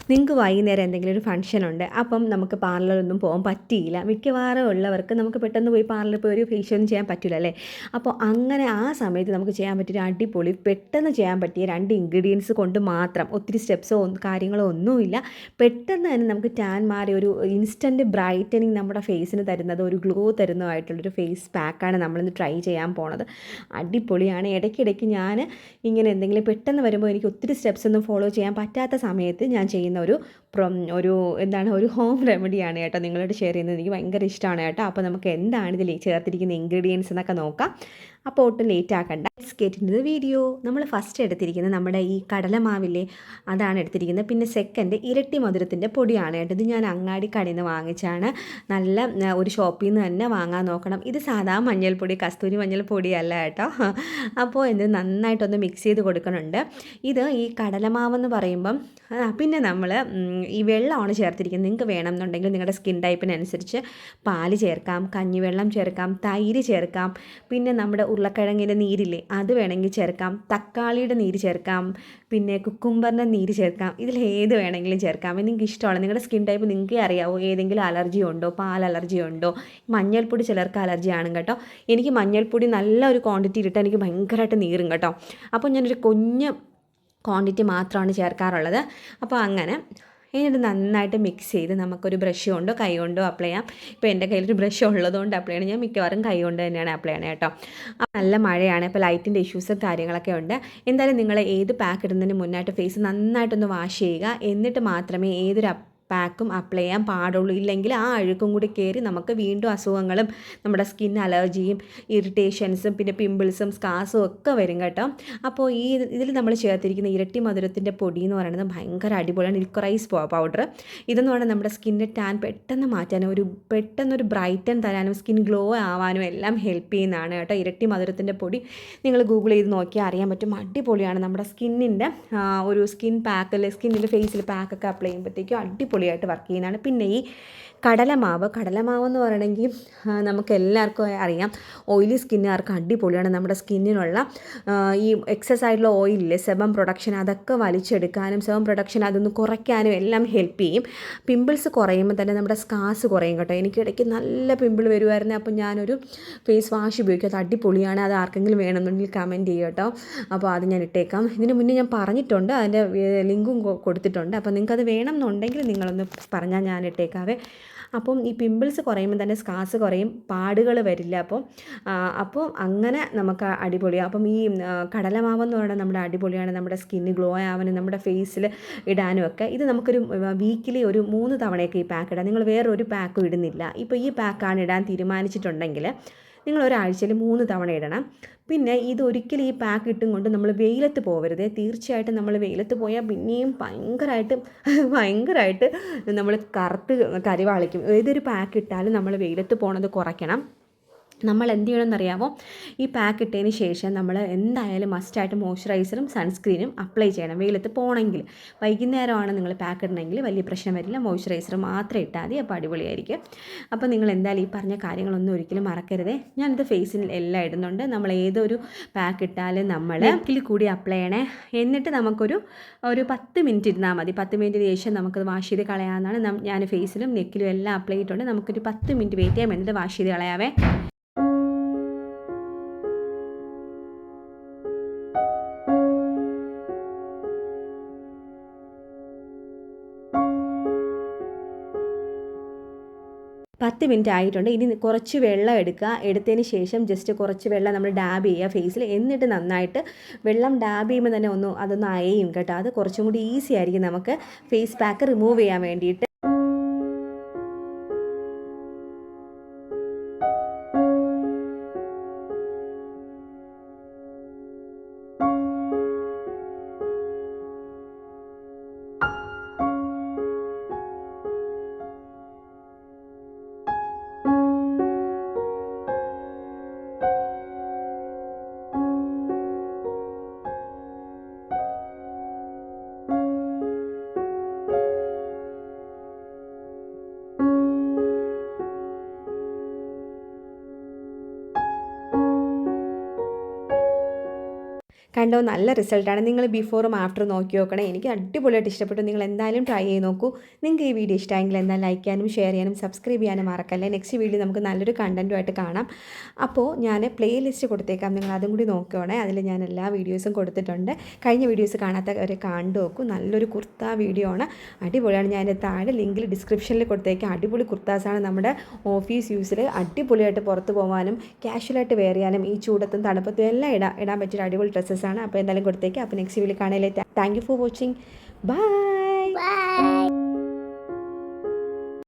നിങ്ങൾക്ക് വൈകുന്നേരം എന്തെങ്കിലും ഒരു ഫംഗ്ഷൻ ഉണ്ട്, അപ്പം നമുക്ക് പാർലറൊന്നും പോകാൻ പറ്റിയില്ല. മിക്കവാറും ഉള്ളവർക്ക് നമുക്ക് പെട്ടെന്ന് പോയി പാർലറിൽ പോയി ഒരു ഫേഷ്യലൊന്നും ചെയ്യാൻ പറ്റില്ല അല്ലേ. അപ്പോൾ അങ്ങനെ ആ സമയത്ത് നമുക്ക് ചെയ്യാൻ പറ്റിയൊരു അടിപൊളി പെട്ടെന്ന് ചെയ്യാൻ പറ്റിയ 2 ഇൻഗ്രീഡിയൻസ് കൊണ്ട് മാത്രം, ഒത്തിരി സ്റ്റെപ്സോ കാര്യങ്ങളോ ഒന്നുമില്ല, പെട്ടെന്ന് തന്നെ നമുക്ക് ടാൻ മാറി ഒരു ഇൻസ്റ്റൻറ്റ് ബ്രൈറ്റനിങ് നമ്മുടെ ഫേസിന് തരുന്നത്, ഒരു ഗ്ലോ തരുന്നതായിട്ടുള്ളൊരു ഫേസ് പാക്കാണ് നമ്മളിന്ന് ട്രൈ ചെയ്യാൻ പോണത്. അടിപൊളിയാണ്. ഇടയ്ക്കിടയ്ക്ക് ഞാൻ ഇങ്ങനെ എന്തെങ്കിലും പെട്ടെന്ന് വരുമ്പോൾ എനിക്ക് ഒത്തിരി സ്റ്റെപ്സ് ഒന്നും ഫോളോ ചെയ്യാൻ പറ്റാത്ത സമയത്ത് ഞാൻ ചെയ്യുന്ന ഒരു ഹോം റെമഡിയാണ് കേട്ടോ നിങ്ങളോട് ഷെയർ ചെയ്യുന്നത്. എനിക്ക് ഭയങ്കര ഇഷ്ടമാണ് കേട്ടോ. അപ്പോൾ നമുക്ക് എന്താണ് ഇതിൽ ചേർത്തിരിക്കുന്ന ഇൻഗ്രീഡിയൻസ് എന്നൊക്കെ നോക്കാം. അപ്പോൾ ഒട്ടും ലേറ്റ് ആക്കണ്ട, let's get into the video. നമ്മൾ ഫസ്റ്റ് എടുത്തിരിക്കുന്നത് നമ്മുടെ ഈ കടലമാവില്ലേ, അതാണ് എടുത്തിരിക്കുന്നത്. പിന്നെ സെക്കൻഡ് ഇരട്ടി മധുരത്തിൻ്റെ പൊടിയാണ് കേട്ടോ. ഇത് ഞാൻ അങ്ങാടിക്കടയിൽ നിന്ന് വാങ്ങിച്ചാണ്. നല്ല ഒരു ഷോപ്പിൽ നിന്ന് തന്നെ വാങ്ങാൻ നോക്കണം. ഇത് സാധാ മഞ്ഞൾപ്പൊടി, കസ്തൂരി മഞ്ഞൾപ്പൊടിയല്ല കേട്ടോ. അപ്പോൾ ഇത് നന്നായിട്ടൊന്ന് മിക്സ് ചെയ്ത് കൊടുക്കണുണ്ട്. ഇത് ഈ കടലമാവെന്ന് പറയുമ്പം പിന്നെ നമ്മൾ ഈ വെള്ളമാണ് ചേർത്തിരിക്കുന്നത്. നിങ്ങൾക്ക് വേണമെന്നുണ്ടെങ്കിൽ നിങ്ങളുടെ സ്കിൻ ടൈപ്പിനനുസരിച്ച് പാല് ചേർക്കാം, കഞ്ഞിവെള്ളം ചേർക്കാം, തൈര് ചേർക്കാം, പിന്നെ നമ്മുടെ ഉരുളക്കിഴങ്ങിൻ്റെ നീരില്ലേ അത് വേണമെങ്കിൽ ചേർക്കാം, തക്കാളിയുടെ നീര് ചേർക്കാം, പിന്നെ കുക്കുംബറിൻ്റെ നീര് ചേർക്കാം. ഇതിൽ ഏത് വേണമെങ്കിലും ചേർക്കാം, നിങ്ങൾക്ക് ഇഷ്ടമാണ്. നിങ്ങളുടെ സ്കിൻ ടൈപ്പ് നിങ്ങൾക്ക് അറിയാവോ, ഏതെങ്കിലും അലർജി ഉണ്ടോ, പാൽ അലർജി ഉണ്ടോ. മഞ്ഞൾപ്പൊടി ചിലർക്ക് അലർജി ആണ് കേട്ടോ. എനിക്ക് മഞ്ഞൾപ്പൊടി നല്ല ഒരു ക്വാണ്ടിറ്റി ഇട്ടാൽ എനിക്ക് ഭയങ്കരമായിട്ട് നീറും കേട്ടോ. അപ്പോൾ ഞാനൊരു കുഞ്ഞ് ക്വാണ്ടിറ്റി മാത്രമാണ് ചേർക്കാറുള്ളത്. അപ്പോൾ അങ്ങനെ എന്നിട്ട് നന്നായിട്ട് മിക്സ് ചെയ്ത് നമുക്കൊരു ബ്രഷ് കൊണ്ടോ കൈ കൊണ്ടോ അപ്ലൈ ചെയ്യാം. ഇപ്പോൾ എൻ്റെ കയ്യിലൊരു ബ്രഷ് ഉള്ളതുകൊണ്ട് അപ്ലൈ ചെയ്യണം. ഞാൻ മിക്കവാറും കൈ കൊണ്ട് തന്നെയാണ് അപ്ലൈ ചെയ്യണത് കേട്ടോ. നല്ല മഴയാണ്, ഇപ്പോൾ ലൈറ്റിൻ്റെ ഇഷ്യൂസും കാര്യങ്ങളൊക്കെ ഉണ്ട്. എന്തായാലും നിങ്ങൾ ഏത് പാക്ക് ഇടുന്നതിന് മുന്നായിട്ട് ഫേസ് നന്നായിട്ടൊന്ന് വാഷ് ചെയ്യുക. എന്നിട്ട് മാത്രമേ ഏതൊരു പാക്കും അപ്ലൈ ചെയ്യാൻ പാടുള്ളൂ. ഇല്ലെങ്കിൽ ആ അഴുക്കും കൂടി കയറി നമുക്ക് വീണ്ടും അസുഖങ്ങളും നമ്മുടെ സ്കിൻ അലർജിയും ഇറിറ്റേഷൻസും പിന്നെ പിമ്പിൾസും സ്കാർസും ഒക്കെ വരും കേട്ടോ. അപ്പോൾ ഇതിൽ നമ്മൾ ചേർത്തിരിക്കുന്ന ഇരട്ടി മധുരത്തിൻ്റെ പൊടി എന്ന് പറയുന്നത് ഭയങ്കര അടിപൊളിയാണ്. Liquorice powder. ഇതെന്ന് പറഞ്ഞാൽ നമ്മുടെ സ്കിന്നിൻ്റെ ടാൻ പെട്ടെന്ന് മാറ്റാനും പെട്ടെന്നൊരു ബ്രൈറ്റൻ തരാനും സ്കിൻ ഗ്ലോ ആവാനും എല്ലാം ഹെൽപ്പ് ചെയ്യുന്നതാണ് കേട്ടോ ഇരട്ടി മധുരത്തിൻ്റെ പൊടി. നിങ്ങൾ ഗൂഗിൾ ചെയ്ത് നോക്കിയാൽ അറിയാൻ പറ്റും. അടിപൊളിയാണ്. നമ്മുടെ സ്കിന്നിൻ്റെ ഒരു സ്കിൻ പാക്ക്, സ്കിന്നിൻ്റെ ഫേസിൽ പാക്കൊക്കെ അപ്ലൈ ചെയ്യുമ്പോഴത്തേക്കും അടിപൊളിയായിട്ട് വർക്ക് ചെയ്യുന്നതാണ്. പിന്നെ ഈ കടലമാവ് എന്ന് പറയണമെങ്കിൽ നമുക്ക് എല്ലാവർക്കും അറിയാം, ഓയിലി സ്കിന്നുകാർക്ക് അടിപൊളിയാണ്. നമ്മുടെ സ്കിന്നിനുള്ള ഈ എക്സസ് ആയിട്ടുള്ള ഓയിലില്ലേ, സെബം പ്രൊഡക്ഷൻ, അതൊക്കെ വലിച്ചെടുക്കാനും സെബം പ്രൊഡക്ഷൻ അതൊന്ന് കുറയ്ക്കാനും എല്ലാം ഹെൽപ്പ് ചെയ്യും. പിമ്പിൾസ് കുറയുമ്പോൾ തന്നെ നമ്മുടെ സ്കാർസ് കുറയും കേട്ടോ. എനിക്കിടയ്ക്ക് നല്ല പിമ്പിൾ വരുമായിരുന്നു. അപ്പോൾ ഞാനൊരു ഫേസ് വാഷ് ഉപയോഗിക്കും, അത് അടിപൊളിയാണ്. അത് ആർക്കെങ്കിലും വേണമെന്നുണ്ടെങ്കിൽ കമൻറ്റ് ചെയ്യും കേട്ടോ. അപ്പോൾ അത് ഞാൻ ഇട്ടേക്കാം. ഇതിന് മുന്നേ ഞാൻ പറഞ്ഞിട്ടുണ്ട്, അതിൻ്റെ ലിങ്കും കൊടുത്തിട്ടുണ്ട്. അപ്പോൾ നിങ്ങൾക്കത് വേണമെന്നുണ്ടെങ്കിൽ നിങ്ങളൊന്ന് പറഞ്ഞാൽ ഞാൻ ഇട്ടേക്കാവേ. അപ്പം ഈ പിമ്പിൾസ് കുറയുമ്പോൾ തന്നെ സ്കാർസ് കുറയും, പാടുകൾ വരില്ല. അപ്പോൾ അങ്ങനെ നമുക്ക് അടിപൊളിയാണ്. അപ്പം ഈ കടലമാവെന്ന് പറയുന്നത് നമ്മുടെ അടിപൊളിയാണ്. നമ്മുടെ സ്കിന്ന് ഗ്ലോ ആവാനും നമ്മുടെ ഫേസിൽ ഇടാനും ഒക്കെ. ഇത് നമുക്കൊരു വീക്കിലി ഒരു 3 തവണയൊക്കെ ഈ പാക്ക് ഇടാം. നിങ്ങൾ വേറൊരു പാക്കും ഇടുന്നില്ല. ഇപ്പോൾ ഈ പാക്കാണ് ഇടാൻ തീരുമാനിച്ചിട്ടുണ്ടെങ്കിൽ നിങ്ങൾ ഒരാഴ്ചയിൽ 3 തവണ ഇടണം. പിന്നെ ഇതൊരിക്കലും ഈ പാക്ക് ഇട്ടും കൊണ്ട് നമ്മൾ വെയിലത്ത് പോകരുത്. തീർച്ചയായിട്ടും നമ്മൾ വെയിലത്ത് പോയാൽ പിന്നെയും ഭയങ്കരമായിട്ട് നമ്മൾ കറുത്ത് കരിവാളിക്കും. ഏതൊരു പാക്ക് ഇട്ടാലും നമ്മൾ വെയിലത്ത് പോകണത് കുറയ്ക്കണം. നമ്മൾ എന്ത് ചെയ്യണമെന്നറിയാമോ, ഈ പാക്ക് ഇട്ടതിന് ശേഷം നമ്മൾ എന്തായാലും മസ്റ്റായിട്ട് മോയ്സ്ചറൈസറും സൺസ്ക്രീനും അപ്ലൈ ചെയ്യണം. വെയിലത്ത് പോകണമെങ്കിൽ വൈകുന്നേരമാണ് നിങ്ങൾ പാക്ക് ഇടണമെങ്കിൽ വലിയ പ്രശ്നം വരില്ല. മോയ്സ്ചറൈസർ മാത്രം ഇട്ടാൽ മതി. അപ്പോൾ അടിപൊളിയായിരിക്കും. അപ്പോൾ നിങ്ങൾ എന്തായാലും ഈ പറഞ്ഞ കാര്യങ്ങളൊന്നും ഒരിക്കലും മറക്കരുതേ. ഞാനിത് ഫേസിൽ എല്ലാം ഇടുന്നുണ്ട്. നമ്മൾ ഏതൊരു പാക്ക് ഇട്ടാലും നമ്മൾ നെക്കിൽ കൂടി അപ്ലൈ ചെയ്യണേ. എന്നിട്ട് നമുക്കൊരു 10 മിനിറ്റ് ഇരുന്നാൽ മതി. 10 മിനിറ്റിന് ശേഷം നമുക്കത് വാഷ് ചെയ്ത് കളയാമെന്നാണ്. ഞാൻ ഫേസിലും നെക്കിലും എല്ലാം അപ്ലൈ ചെയ്തിട്ടുണ്ട്. നമുക്കൊരു 10 മിനിറ്റ് വെയിറ്റ് ചെയ്യാൻ വേണ്ടിയിട്ട് വാഷ് ചെയ്ത് കളയാവേ. 10 മിനിറ്റ് ആയിട്ടുണ്ട്. ഇനി കുറച്ച് വെള്ളം എടുക്കുക. എടുത്തതിന് ശേഷം ജസ്റ്റ് കുറച്ച് വെള്ളം നമ്മൾ ഡാബ് ചെയ്യുക ഫേസിൽ. എന്നിട്ട് നന്നായിട്ട് വെള്ളം ഡാബ് ചെയ്യുമ്പോൾ തന്നെ അതൊന്ന് അയയും കേട്ടോ. അത് കുറച്ചും കൂടി ഈസി ആയിരിക്കും നമുക്ക് ഫേസ് പാക്ക് റിമൂവ് ചെയ്യാൻ വേണ്ടിയിട്ട്. കണ്ടോ നല്ല റിസൾട്ടാണ്. നിങ്ങൾ ബിഫോറും ആഫ്റ്ററും നോക്കി നോക്കണേ. എനിക്ക് അടിപൊളിയായിട്ട് ഇഷ്ടപ്പെട്ടു. നിങ്ങൾ എന്തായാലും ട്രൈ ചെയ്ത് നോക്കൂ. നിങ്ങൾക്ക് ഈ വീഡിയോ ഇഷ്ടമെങ്കിൽ എന്തായാലും ലൈക്ക് ചെയ്യാനും ഷെയർ ചെയ്യാനും സബ്സ്ക്രൈബ് ചെയ്യാനും മറക്കല്ലേ. നെക്സ്റ്റ് വീഡിയോ നമുക്ക് നല്ലൊരു കണ്ടൻറ്റുമായിട്ട് കാണാം. അപ്പോൾ ഞാൻ പ്ലേ ലിസ്റ്റ് കൊടുത്തേക്കാം, നിങ്ങൾ അതും കൂടി നോക്കുകയാണേ. അതിൽ ഞാൻ എല്ലാ വീഡിയോസും കൊടുത്തിട്ടുണ്ട്. കഴിഞ്ഞ വീഡിയോസ് കാണാത്തവരെ കണ്ടു നോക്കൂ. നല്ലൊരു കുർത്ത വീഡിയോ ആണ്, അടിപൊളിയാണ്. ഞാൻ താഴെ ലിങ്കിൽ ഡിസ്ക്രിപ്ഷനിൽ കൊടുത്തേക്കാം. അടിപൊളി കുർത്താസാണ്, നമ്മുടെ ഓഫീസ് യൂസിൽ അടിപൊളിയായിട്ട് പുറത്ത് പോകാനും കാഷ്വലായിട്ട് വെയർ ചെയ്യാനും ഈ ചൂടത്തും തണുപ്പത്തും എല്ലാം ഇടാൻ പറ്റിയ അടിപൊളി ഡ്രസ്സസാണ്. അപ്പോൾ എന്തായാലും കൊടുത്തേക്കാം. അപ്പോൾ നെക്സ്റ്റ് വീഡിയോ കാണാൻ thank you for watching. By.